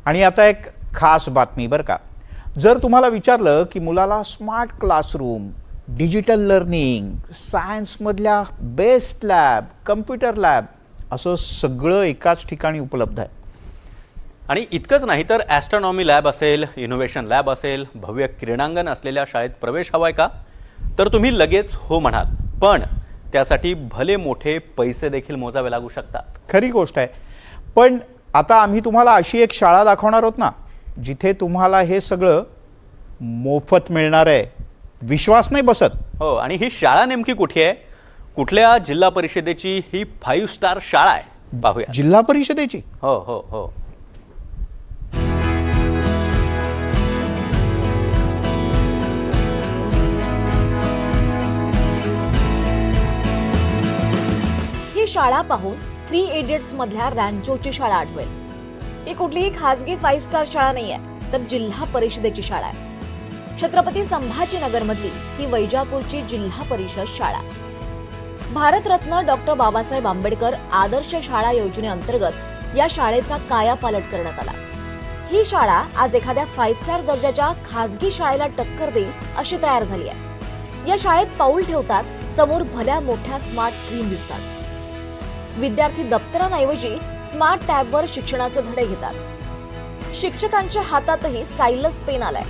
आणि आता एक खास बातमी बरं का. जर तुम्हाला विचारलं की मुलाला स्मार्ट क्लासरूम, डिजिटल लर्निंग, सायन्समधल्या बेस्ट लॅब, कम्प्युटर लॅब असं सगळं एकाच ठिकाणी उपलब्ध आहे. आणि इतकंच नाही तर ॲस्ट्रॉनॉमी लॅब असेल, इनोव्हेशन लॅब असेल, भव्य क्रीडांगण असलेल्या शाळेत प्रवेश हवाय का? तर तुम्ही लगेच हो म्हणाल, पण त्यासाठी भले मोठे पैसे देखील मोजावे लागू शकतात. खरी गोष्ट आहे. पण आता आम्ही तुम्हाला अशी एक शाळा दाखवणार आहोत ना, जिथे तुम्हाला हे सगळं मोफत मिळणार आहे. विश्वास नाही बसत? हो, आणि ही शाळा नेमकी कुठे आहे? कुठल्या जिल्हा परिषदेची ही 5 स्टार शाळा आहे? पाहूया. जिल्हा परिषदेची? हो हो हो. ही शाळा पाहून 3 इडियट्स मधल्या रॅन्चोची शाळा आठवेल. ही कुठलीही खासगी 5 स्टार शाळा नाहीये, तर जिल्हा परिषदेची शाळा आहे. छत्रपती संभाजीनगर मधली ही वैजापूरची जिल्हा परिषद शाळा. भारतरत्न डॉक्टर बाबासाहेब आंबेडकर आदर्श शाळा योजनेअंतर्गत या शाळेचा कायापालट करण्यात आला. ही शाळा आज एखाद्या 5 स्टार दर्जाच्या खासगी शाळेला टक्कर देईल अशी तयार झाली आहे. या शाळेत पाऊल ठेवताच समोर भल्या मोठ्या स्मार्ट स्क्रीन दिसतात. विद्यार्थी दप्तरांऐवजी स्मार्ट टॅबवर शिक्षणाचे धडे घेतात. शिक्षकांच्या हातातही स्टाईलस पेन आलाय.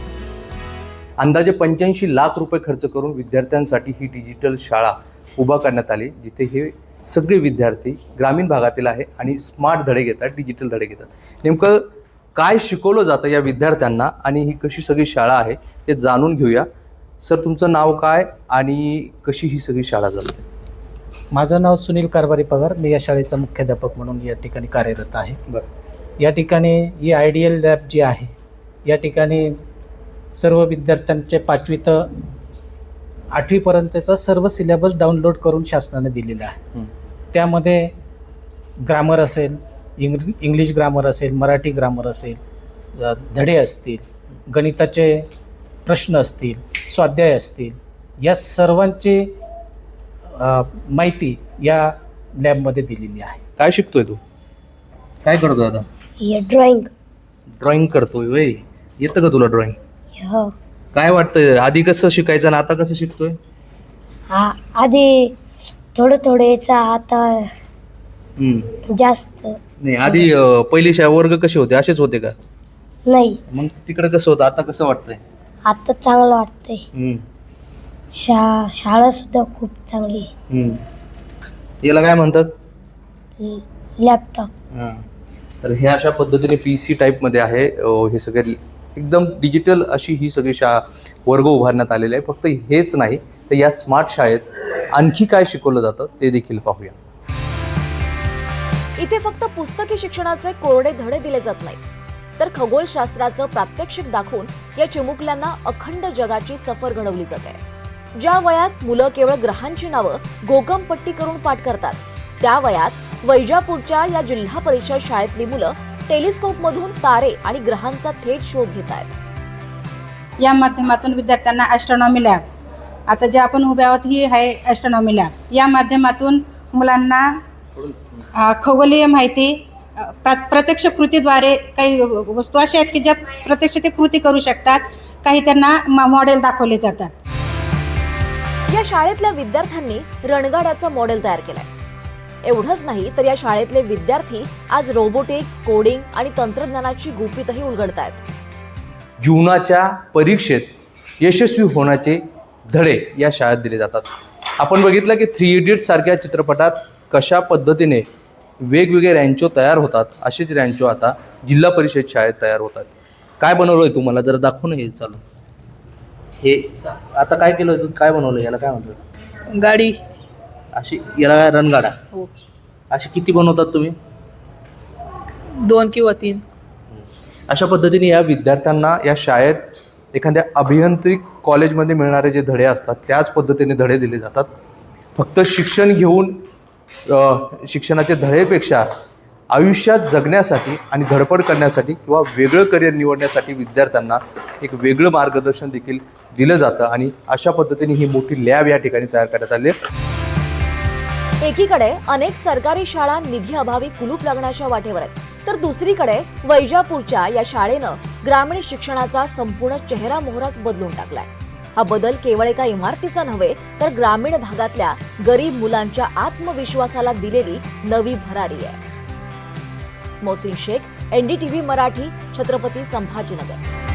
अंदाजे 85 लाख रुपये खर्च करून विद्यार्थ्यांसाठी ही डिजिटल शाळा उभा करण्यात आली, जिथे हे सगळे विद्यार्थी ग्रामीण भागातील आहे आणि स्मार्ट धडे घेतात, डिजिटल धडे घेतात. नेमकं काय शिकवलं जातं या विद्यार्थ्यांना आणि ही कशी सगळी शाळा आहे ते जाणून घेऊया. सर, तुमचं नाव काय आणि कशी ही सगळी शाळा चालते? माझं नाव सुनील कारभारी पगार. मी या शाळेचा मुख्याध्यापक म्हणून या ठिकाणी कार्यरत आहे. बरं. या ठिकाणी ही आयडियल लॅब जी आहे, या ठिकाणी सर्व विद्यार्थ्यांचे 5वी ते 8वीपर्यंतचा सर्व सिलेबस डाउनलोड करून शासनाने दिलेला आहे. त्यामध्ये ग्रामर असेल, इंग्लिश ग्रामर असेल, मराठी ग्रामर असेल, धडे असतील, गणिताचे प्रश्न असतील, स्वाध्याय असतील, या सर्वांची माहिती या लॅबमध्ये दिलेली आहे. काय शिकतोय तू? काय करतोय आता? ड्रॉइंग करतोय वय. येतं का तुला ड्रॉइंग? हो. काय वाटतंय, आधी कसं शिकायचं ना आता कसं शिकतोय? आधी थोडं यायचं, आता जास्त नाही. आधी पहिली वर्ग कसे होते? असेच होते का? नाही. मग तिकडे कसं होतं, आता कसं वाटतंय? आता चांगलं वाटतंय. शाळा सुद्धा खूप चांगली. याला काय म्हणतात? लॅपटॉप. तर हे अशा पद्धतीने PC टाईपमध्ये आहे. हे सगळे एकदम डिजिटल अशी ही सगळी वर्ग उभारण्यात आलेले आहे. फक्त हेच नाही तर या स्मार्ट शाळेत आणखी काय शिकवलं जातं ते देखील पाहूया. इथे फक्त पुस्तकी शिक्षणाचे कोरडे धडे दिले जात नाही, तर खगोलशास्त्राचं प्रात्यक्षिक दाखवून या चिमुकल्यांना अखंड जगाची सफर घडवली जाते. ज्या वयात मुलं केवळ ग्रहांची नावं गोगमपट्टी करून पाठ करतात, त्या वयात वैजापूरच्या या जिल्हा परिषद शाळेतली मुलं टेलिस्कोप मधून तारे आणि ग्रहांचा थेट शोध घेत आहेत. या माध्यमातून विद्यार्थ्यांना ॲस्ट्रॉनॉमी लॅब, आता जे आपण उभे आहोत ही आहे ॲस्ट्रॉनॉमी लॅब. या माध्यमातून मुलांना खगोलीय माहिती प्रत्यक्ष कृतीद्वारे, काही वस्तू अशा आहेत की ज्या प्रत्यक्ष ते कृती करू शकतात, काही त्यांना मॉडेल दाखवले जातात. या शाळेतल्या विद्यार्थ्यांनी रणगाड्याचं मॉडेल तयार केलंय. एवढंच नाही तर या शाळेतले विद्यार्थी आज रोबोटिक्स, कोडिंग आणि तंत्रज्ञानाची गुपितही उलगडतायत. जीवनाच्या परीक्षेत यशस्वी होण्याचे धडे या शाळेत दिले जातात. आपण बघितलं की 3 इडियट्स सारख्या चित्रपटात कशा पद्धतीने वेगवेगळे रॅन्चो तयार होतात, असेच रॅन्चो आता जिल्हा परिषद शाळेत तयार होतात. काय बनवलं आहे तुम्हाला जरा दाखव ना. हे चालू, हे आता काय केलं तू? काय बनवलं? याला काय म्हणतात? गाडी. अशी याला रणगाडा. हो. अशी किती बनवतात तुम्ही? 2 किंवा 3. अशा पद्धतीने या विद्यार्थ्यांना या शाळेत एखाद्या अभियांत्रिक कॉलेजमध्ये मिळणारे जे धडे असतात त्याच पद्धतीने धडे दिले जातात. फक्त शिक्षण घेऊन शिक्षणाचे धडेपेक्षा आयुष्यात जगण्यासाठी आणि धडपड करण्यासाठी किंवा वेगळं करिअर निवडण्यासाठी विद्यार्थ्यांना एक वेगळं मार्गदर्शन देखील दिलं जातं. आणि अशा पद्धतीने ही मोठी लॅब या ठिकाणी तयार करण्यात आली आहे. एकीकडे अनेक सरकारी शाळा निधी अभावी कुलूप लागण्याच्या वाटेवर आहेत, तर दुसरीकडे वैजापूरच्या या शाळेनं ग्रामीण शिक्षणाचा संपूर्ण चेहरा मोहराच बदलून टाकलाय. हा बदल केवळ एका इमारतीचा नव्हे तर ग्रामीण भागातल्या गरीब मुलांच्या आत्मविश्वासाला दिलेली नवी भरारी आहे. मोहसिन शेख, NDTV मराठी, छत्रपती संभाजीनगर.